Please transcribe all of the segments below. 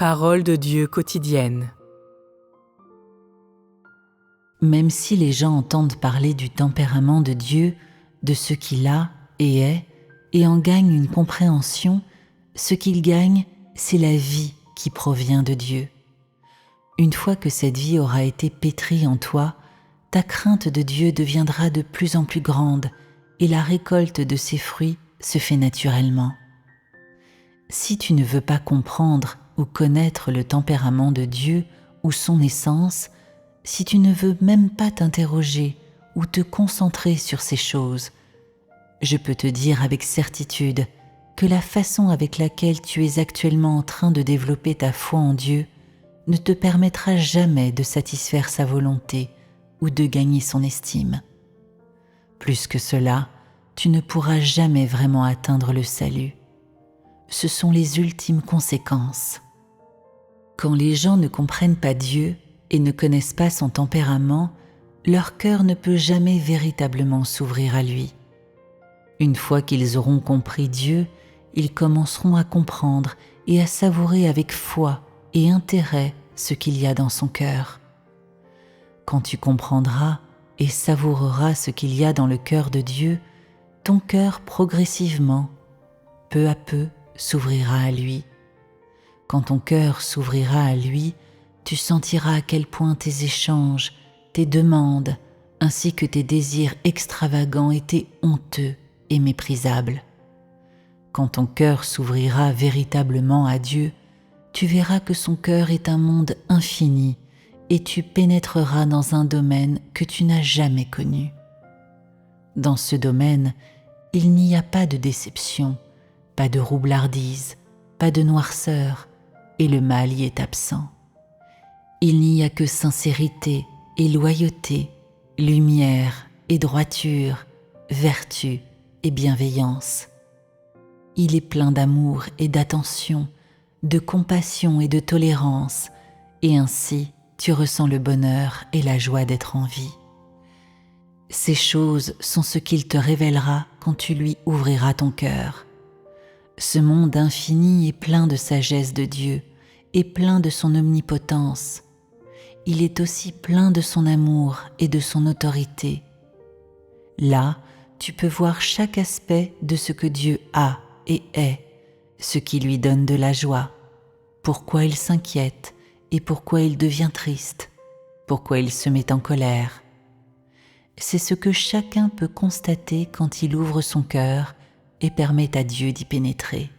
Parole de Dieu quotidienne. Même si les gens entendent parler du tempérament de Dieu, de ce qu'il a et est, et en gagnent une compréhension, ce qu'ils gagnent, c'est la vie qui provient de Dieu. Une fois que cette vie aura été pétrie en toi, ta crainte de Dieu deviendra de plus en plus grande et la récolte de ses fruits se fait naturellement. Si tu ne veux pas comprendre ou connaître le tempérament de Dieu ou son essence, si tu ne veux même pas t'interroger ou te concentrer sur ces choses, je peux te dire avec certitude que la façon avec laquelle tu es actuellement en train de développer ta foi en Dieu ne te permettra jamais de satisfaire sa volonté ou de gagner son estime. Plus que cela, tu ne pourras jamais vraiment atteindre le salut. Ce sont les ultimes conséquences. Quand les gens ne comprennent pas Dieu et ne connaissent pas son tempérament, leur cœur ne peut jamais véritablement s'ouvrir à lui. Une fois qu'ils auront compris Dieu, ils commenceront à comprendre et à savourer avec foi et intérêt ce qu'il y a dans son cœur. Quand tu comprendras et savoureras ce qu'il y a dans le cœur de Dieu, ton cœur progressivement, peu à peu, s'ouvrira à lui. Quand ton cœur s'ouvrira à lui, tu sentiras à quel point tes échanges, tes demandes, ainsi que tes désirs extravagants étaient honteux et méprisables. Quand ton cœur s'ouvrira véritablement à Dieu, tu verras que son cœur est un monde infini et tu pénétreras dans un domaine que tu n'as jamais connu. Dans ce domaine, il n'y a pas de déception, pas de roublardise, pas de noirceur, et le mal y est absent. Il n'y a que sincérité et loyauté, lumière et droiture, vertu et bienveillance. Il est plein d'amour et d'attention, de compassion et de tolérance, et ainsi tu ressens le bonheur et la joie d'être en vie. Ces choses sont ce qu'il te révélera quand tu lui ouvriras ton cœur. Ce monde infini est plein de sagesse de Dieu et plein de son omnipotence. Il est aussi plein de son amour et de son autorité. Là, tu peux voir chaque aspect de ce que Dieu a et est, ce qui lui donne de la joie, pourquoi il s'inquiète et pourquoi il devient triste, pourquoi il se met en colère. C'est ce que chacun peut constater quand il ouvre son cœur et permet à Dieu d'y pénétrer.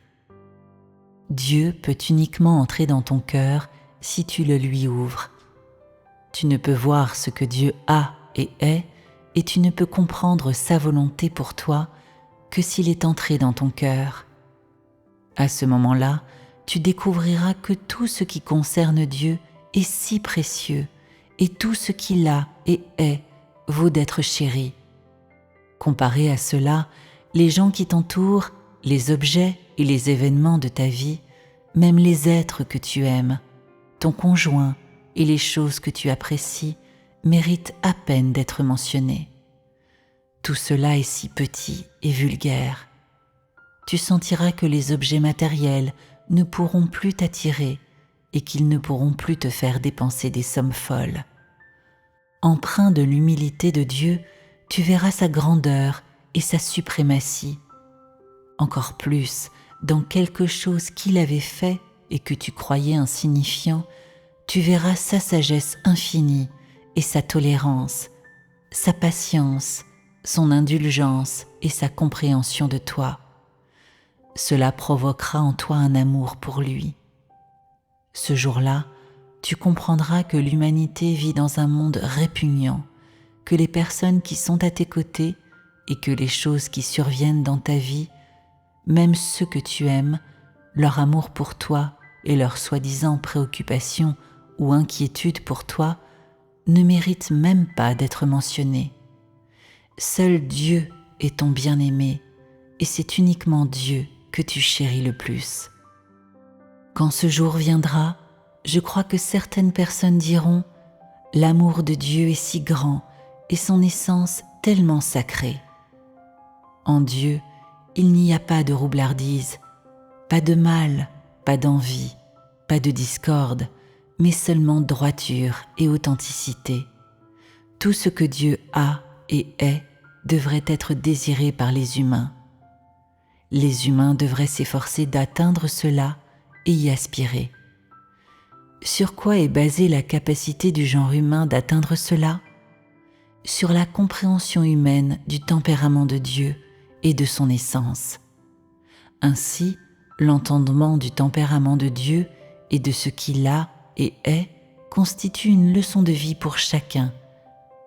Dieu peut uniquement entrer dans ton cœur si tu le lui ouvres. Tu ne peux voir ce que Dieu a et tu ne peux comprendre sa volonté pour toi que s'il est entré dans ton cœur. À ce moment-là, tu découvriras que tout ce qui concerne Dieu est si précieux et tout ce qu'il a et est vaut d'être chéri. Comparé à cela, les gens qui t'entourent, les objets et les événements de ta vie, même les êtres que tu aimes, ton conjoint et les choses que tu apprécies méritent à peine d'être mentionnés. Tout cela est si petit et vulgaire. Tu sentiras que les objets matériels ne pourront plus t'attirer et qu'ils ne pourront plus te faire dépenser des sommes folles. Empreint de l'humilité de Dieu, tu verras sa grandeur et sa suprématie. Encore plus, dans quelque chose qu'il avait fait et que tu croyais insignifiant, tu verras sa sagesse infinie et sa tolérance, sa patience, son indulgence et sa compréhension de toi. Cela provoquera en toi un amour pour lui. Ce jour-là, tu comprendras que l'humanité vit dans un monde répugnant, que les personnes qui sont à tes côtés et que les choses qui surviennent dans ta vie, même ceux que tu aimes, leur amour pour toi et leur soi-disant préoccupation ou inquiétude pour toi ne méritent même pas d'être mentionnés. Seul Dieu est ton bien-aimé et c'est uniquement Dieu que tu chéris le plus. Quand ce jour viendra, je crois que certaines personnes diront « L'amour de Dieu est si grand et son essence tellement sacrée. » En Dieu, il n'y a pas de roublardise, pas de mal, pas d'envie, pas de discorde, mais seulement droiture et authenticité. Tout ce que Dieu a et est devrait être désiré par les humains. Les humains devraient s'efforcer d'atteindre cela et y aspirer. Sur quoi est basée la capacité du genre humain d'atteindre cela ? Sur la compréhension humaine du tempérament de Dieu et de son essence. Ainsi, l'entendement du tempérament de Dieu et de ce qu'il a et est constitue une leçon de vie pour chacun,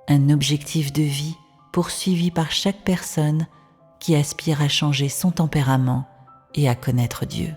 un objectif de vie poursuivi par chaque personne qui aspire à changer son tempérament et à connaître Dieu.